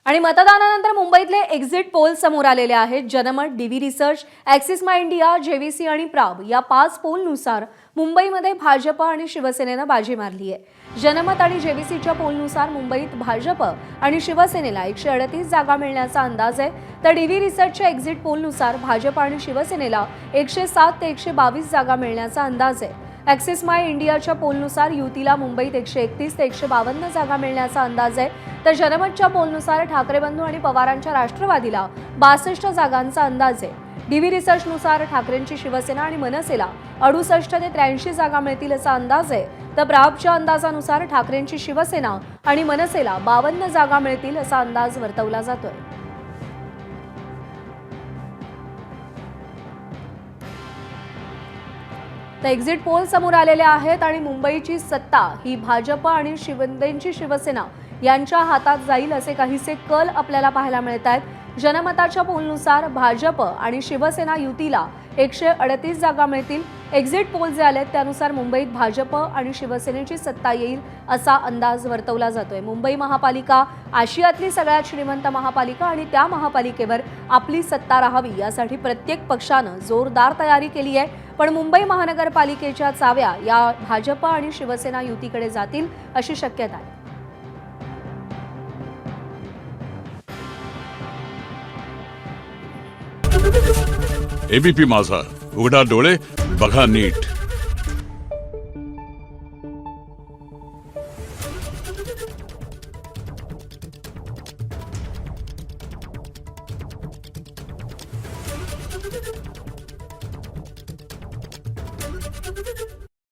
आणि मतदानानंतर मुंबईतले एक्झिट पोल समोर आलेले आहेत। जनमत, डीव्ही रिसर्च, ॲक्सिस माय इंडिया, जेव्हीसी आणि प्राब या 5 पोलनुसार मुंबईमध्ये भाजप आणि शिवसेनेनं बाजी मारली आहे। जनमत आणि जेव्हीसीच्या पोलनुसार मुंबईत भाजप आणि शिवसेनेला 138 जागा मिळण्याचा अंदाज आहे, तर डीव्ही रिसर्चच्या एक्झिट पोलनुसार भाजप आणि शिवसेनेला 107 ते 122 जागा मिळण्याचा अंदाज आहे। ॲक्सिस माय इंडियाच्या पोलनुसार युतीला मुंबईत 131 ते 152 जागा मिळण्याचा अंदाज आहे, तर जनमतच्या पोलनुसार ठाकरे बंधू आणि पवारांच्या राष्ट्रवादीला 62 जागांचा अंदाज आहे। डीव्ही रिसर्चनुसार ठाकरेंची शिवसेना आणि मनसेला 68 ते 83 जागा मिळतील असा अंदाज आहे, तर प्राबच्या अंदाजानुसार ठाकरेंची शिवसेना आणि मनसेला 52 जागा मिळतील असा अंदाज वर्तवला जातोय। तर एक्झिट पोल समोर आलेले आहेत आणि मुंबईची सत्ता ही भाजप आणि शिवसेनेची शिवसेना यांच्या हातात जाईल असे काहीसे कल आपल्याला पाहायला मिळत आहेत। जनमताच्या पोलनुसार भाजप आणि शिवसेना युतीला 138 जागा मिळतील। एक्झिट पोल जे आलेत त्यानुसार मुंबईत भाजप आणि शिवसेनेची सत्ता येईल असा अंदाज वर्तवला जातोय। मुंबई महापालिका आशियातली सगळ्यात श्रीमंत महापालिका आणि त्या महापालिकेवर आपली सत्ता राहावी यासाठी प्रत्येक पक्षानं जोरदार तयारी केली आहे, पण मुंबई महानगरपालिकेच्या चाव्या या भाजप आणि शिवसेना युतीकडे जातील अशी शक्यता आहे। एबीपी माझा, उघडा डोळे बघा नीट।